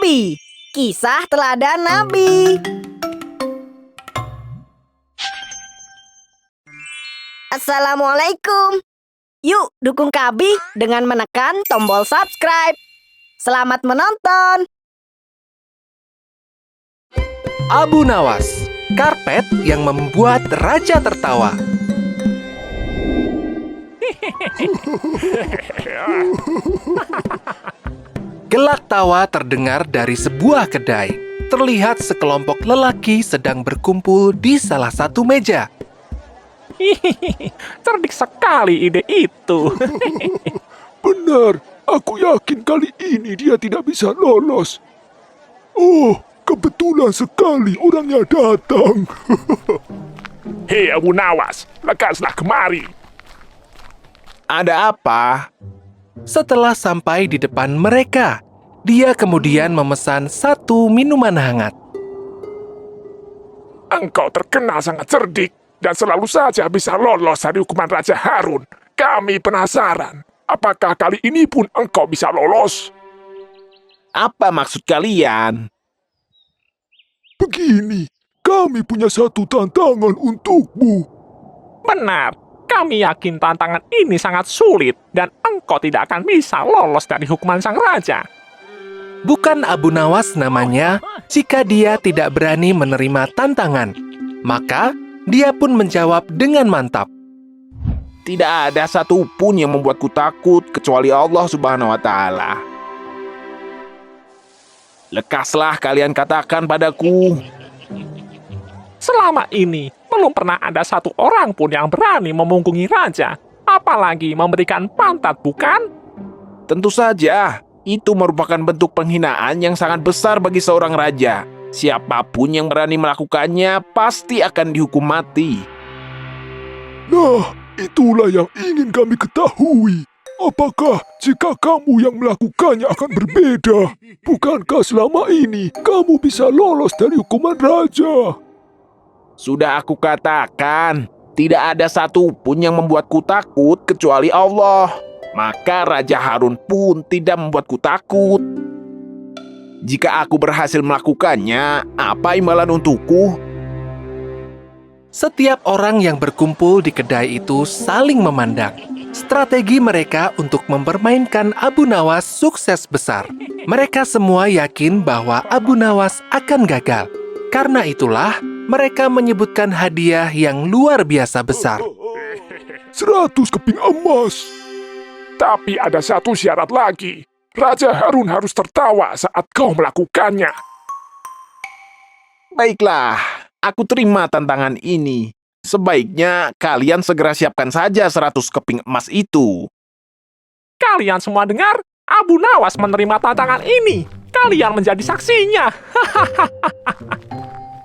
Nabi. Kisah teladan Nabi. Assalamualaikum. Yuk dukung Kabi dengan menekan tombol subscribe. Selamat menonton. Abu Nawas, karpet yang membuat raja tertawa. Gelak tawa terdengar dari sebuah kedai. Terlihat sekelompok lelaki sedang berkumpul di salah satu meja. Cerdik sekali ide itu. Benar, aku yakin kali ini dia tidak bisa lolos. Oh, kebetulan sekali orangnya datang. Hei Abu Nawas, lekaslah kemari. Ada apa? Setelah sampai di depan mereka, dia kemudian memesan satu minuman hangat. Engkau terkenal sangat cerdik dan selalu saja bisa lolos dari hukuman Raja Harun. Kami penasaran, apakah kali ini pun engkau bisa lolos? Apa maksud kalian? Begini, kami punya satu tantangan untukmu. Benar, kami yakin tantangan ini sangat sulit dan engkau tidak akan bisa lolos dari hukuman sang raja. Bukan Abu Nawas namanya jika dia tidak berani menerima tantangan. Maka, dia pun menjawab dengan mantap. Tidak ada satupun yang membuatku takut kecuali Allah Subhanahu wa Ta'ala. Lekaslah kalian katakan padaku. Selama ini, belum pernah ada satu orang pun yang berani memunggungi raja, apalagi memberikan pantat, bukan? Tentu saja, itu merupakan bentuk penghinaan yang sangat besar bagi seorang raja. Siapapun yang berani melakukannya pasti akan dihukum mati. Nah, itulah yang ingin kami ketahui. Apakah jika kamu yang melakukannya akan berbeda? Bukankah selama ini kamu bisa lolos dari hukuman raja? Sudah aku katakan, tidak ada satupun yang membuatku takut kecuali Allah. Maka Raja Harun pun tidak membuatku takut. Jika aku berhasil melakukannya, apa imbalan untukku? Setiap orang yang berkumpul di kedai itu saling memandang. Strategi mereka untuk mempermainkan Abu Nawas sukses besar. Mereka semua yakin bahwa Abu Nawas akan gagal. Karena itulah, mereka menyebutkan hadiah yang luar biasa besar. 100 keping emas. Tapi ada satu syarat lagi. Raja Harun harus tertawa saat kau melakukannya. Baiklah, aku terima tantangan ini. Sebaiknya kalian segera siapkan saja 100 keping emas itu. Kalian semua dengar? Abu Nawas menerima tantangan ini. Kalian menjadi saksinya.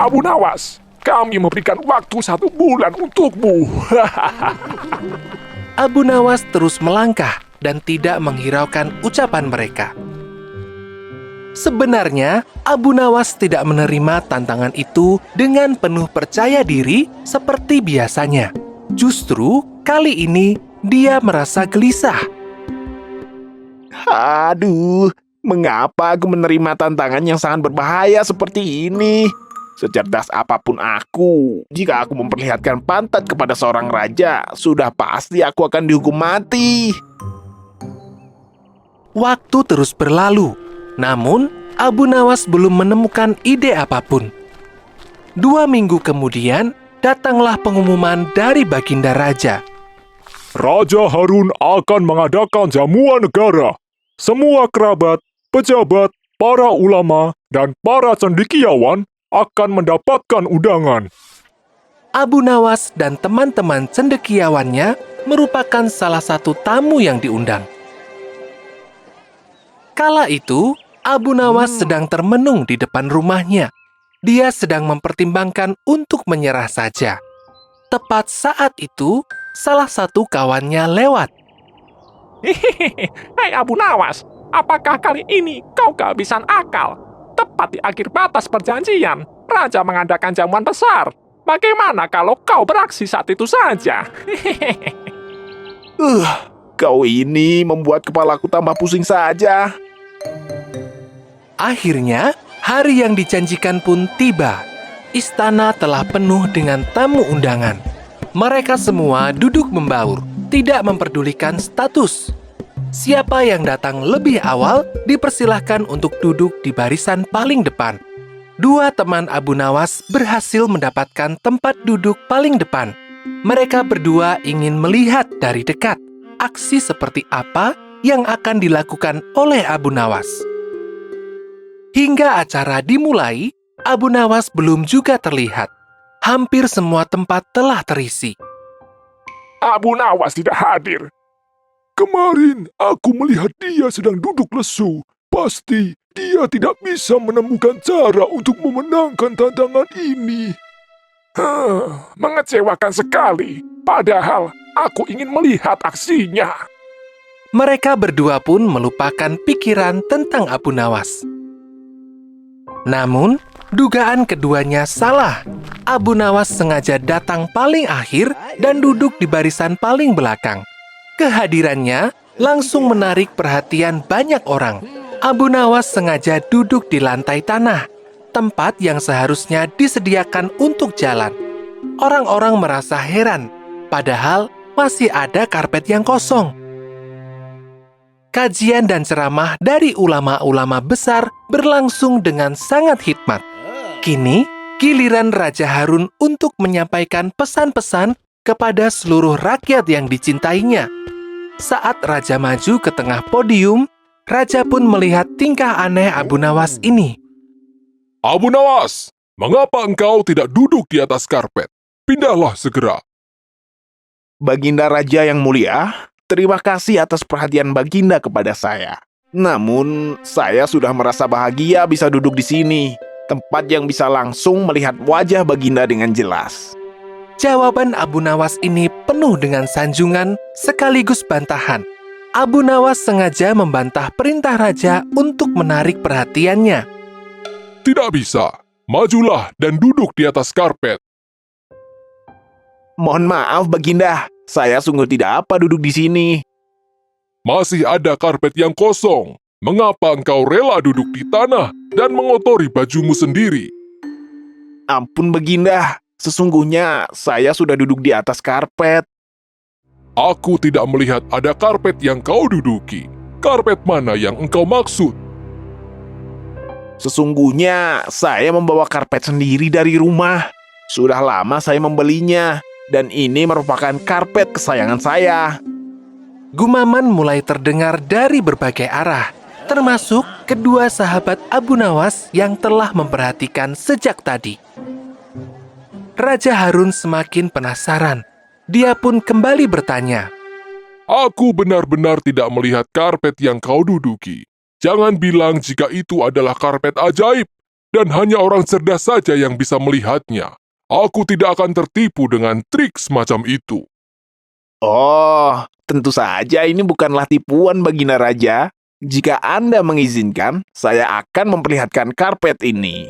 Abu Nawas, kami memberikan waktu 1 bulan untukmu. Abu Nawas terus melangkah dan tidak menghiraukan ucapan mereka. Sebenarnya, Abu Nawas tidak menerima tantangan itu dengan penuh percaya diri seperti biasanya. Justru, kali ini dia merasa gelisah. Aduh, mengapa aku menerima tantangan yang sangat berbahaya seperti ini? Secerdas apapun aku, jika aku memperlihatkan pantat kepada seorang raja, sudah pasti aku akan dihukum mati. Waktu terus berlalu, namun Abu Nawas belum menemukan ide apapun. 2 minggu kemudian, datanglah pengumuman dari Baginda Raja. Raja Harun akan mengadakan jamuan negara. Semua kerabat, pejabat, para ulama, dan para cendekiawan akan mendapatkan undangan. Abu Nawas dan teman-teman cendekiawannya merupakan salah satu tamu yang diundang. Kala itu, Abu Nawas sedang termenung di depan rumahnya. Dia sedang mempertimbangkan untuk menyerah saja. Tepat saat itu, salah satu kawannya lewat. Hei Abu Nawas, apakah kali ini kau kehabisan akal? Tepat di akhir batas perjanjian, Raja mengadakan jamuan besar. Bagaimana kalau kau beraksi saat itu saja? Kau ini membuat kepalaku tambah pusing saja. Akhirnya, hari yang dijanjikan pun tiba. Istana telah penuh dengan tamu undangan. Mereka semua duduk membaur, tidak memperdulikan status. Siapa yang datang lebih awal dipersilahkan untuk duduk di barisan paling depan. Dua teman Abu Nawas berhasil mendapatkan tempat duduk paling depan. Mereka berdua ingin melihat dari dekat aksi seperti apa yang akan dilakukan oleh Abu Nawas. Hingga acara dimulai, Abu Nawas belum juga terlihat. Hampir semua tempat telah terisi. Abu Nawas tidak hadir. Kemarin aku melihat dia sedang duduk lesu. Pasti dia tidak bisa menemukan cara untuk memenangkan tantangan ini. Mengecewakan sekali. Padahal aku ingin melihat aksinya. Mereka berdua pun melupakan pikiran tentang Abu Nawas. Namun, dugaan keduanya salah. Abu Nawas sengaja datang paling akhir dan duduk di barisan paling belakang. Kehadirannya langsung menarik perhatian banyak orang. Abu Nawas sengaja duduk di lantai tanah, tempat yang seharusnya disediakan untuk jalan. Orang-orang merasa heran, padahal masih ada karpet yang kosong. Kajian dan ceramah dari ulama-ulama besar berlangsung dengan sangat hikmat. Kini, giliran Raja Harun untuk menyampaikan pesan-pesan kepada seluruh rakyat yang dicintainya. Saat Raja maju ke tengah podium, Raja pun melihat tingkah aneh Abu Nawas ini. Abu Nawas, mengapa engkau tidak duduk di atas karpet? Pindahlah segera. Baginda Raja yang mulia, terima kasih atas perhatian Baginda kepada saya. Namun, saya sudah merasa bahagia bisa duduk di sini, tempat yang bisa langsung melihat wajah Baginda dengan jelas. Jawaban Abu Nawas ini penuh dengan sanjungan sekaligus bantahan. Abu Nawas sengaja membantah perintah Raja untuk menarik perhatiannya. Tidak bisa. Majulah dan duduk di atas karpet. Mohon maaf, Baginda. Saya sungguh tidak apa duduk di sini. Masih ada karpet yang kosong. Mengapa engkau rela duduk di tanah dan mengotori bajumu sendiri? Ampun, Baginda. Sesungguhnya saya sudah duduk di atas karpet. Aku tidak melihat ada karpet yang kau duduki. Karpet mana yang engkau maksud? Sesungguhnya saya membawa karpet sendiri dari rumah. Sudah lama saya membelinya, dan ini merupakan karpet kesayangan saya. Gumaman mulai terdengar dari berbagai arah, termasuk kedua sahabat Abu Nawas yang telah memperhatikan sejak tadi. Raja Harun semakin penasaran. Dia pun kembali bertanya, Aku benar-benar tidak melihat karpet yang kau duduki. Jangan bilang jika itu adalah karpet ajaib, dan hanya orang cerdas saja yang bisa melihatnya. Aku tidak akan tertipu dengan trik semacam itu. Oh, tentu saja ini bukanlah tipuan, Baginda Raja. Jika Anda mengizinkan, saya akan memperlihatkan karpet ini.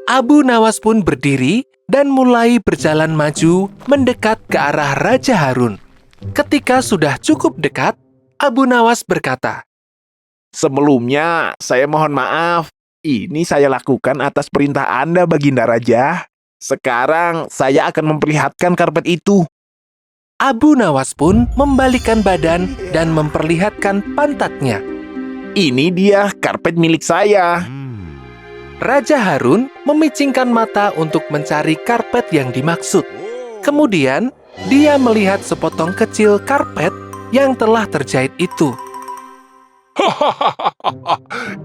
Abu Nawas pun berdiri dan mulai berjalan maju mendekat ke arah Raja Harun. Ketika sudah cukup dekat, Abu Nawas berkata, Sebelumnya, saya mohon maaf. Ini saya lakukan atas perintah Anda, Baginda Raja. Sekarang, saya akan memperlihatkan karpet itu. Abu Nawas pun membalikkan badan dan memperlihatkan pantatnya. Ini dia karpet milik saya. Raja Harun memicingkan mata untuk mencari karpet yang dimaksud. Kemudian, dia melihat sepotong kecil karpet yang telah terjahit itu.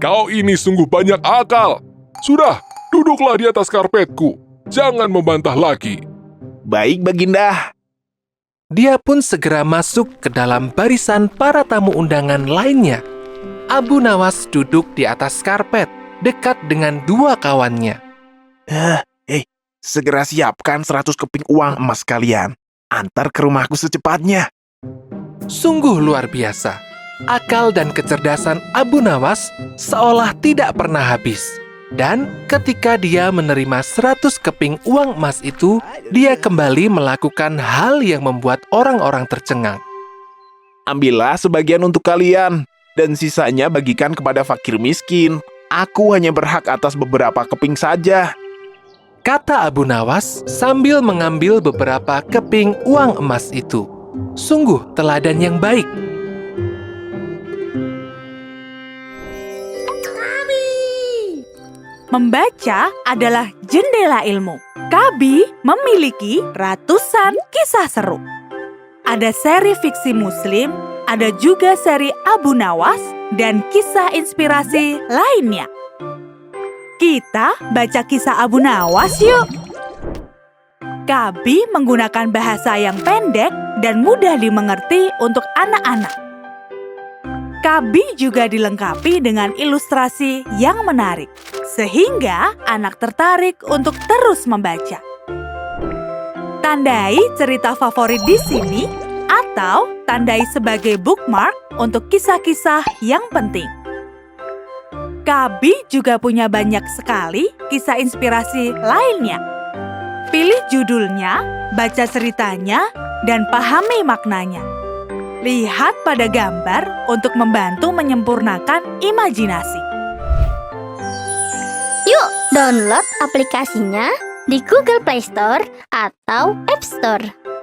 Kau ini sungguh banyak akal. Sudah, duduklah di atas karpetku. Jangan membantah lagi. Baik, Baginda. Dia pun segera masuk ke dalam barisan para tamu undangan lainnya. Abu Nawas duduk di atas karpet, dekat dengan dua kawannya. Segera siapkan 100 keping uang emas kalian. Antar ke rumahku secepatnya. Sungguh luar biasa. Akal dan kecerdasan Abu Nawas seolah tidak pernah habis. Dan ketika dia menerima 100 keping uang emas itu, dia kembali melakukan hal yang membuat orang-orang tercengang. Ambillah sebagian untuk kalian, dan sisanya bagikan kepada fakir miskin. Aku hanya berhak atas beberapa keping saja. Kata Abu Nawas sambil mengambil beberapa keping uang emas itu. Sungguh teladan yang baik. Membaca adalah jendela ilmu. Kabi memiliki ratusan kisah seru. Ada seri fiksi Muslim, ada juga seri Abu Nawas, dan kisah inspirasi lainnya. Kita baca kisah Abu Nawas yuk! Kabi menggunakan bahasa yang pendek dan mudah dimengerti untuk anak-anak. Kabi juga dilengkapi dengan ilustrasi yang menarik, sehingga anak tertarik untuk terus membaca. Tandai cerita favorit di sini, atau tandai sebagai bookmark untuk kisah-kisah yang penting. Kabi juga punya banyak sekali kisah inspirasi lainnya. Pilih judulnya, baca ceritanya, dan pahami maknanya. Lihat pada gambar untuk membantu menyempurnakan imajinasi. Yuk, download aplikasinya di Google Play Store atau App Store.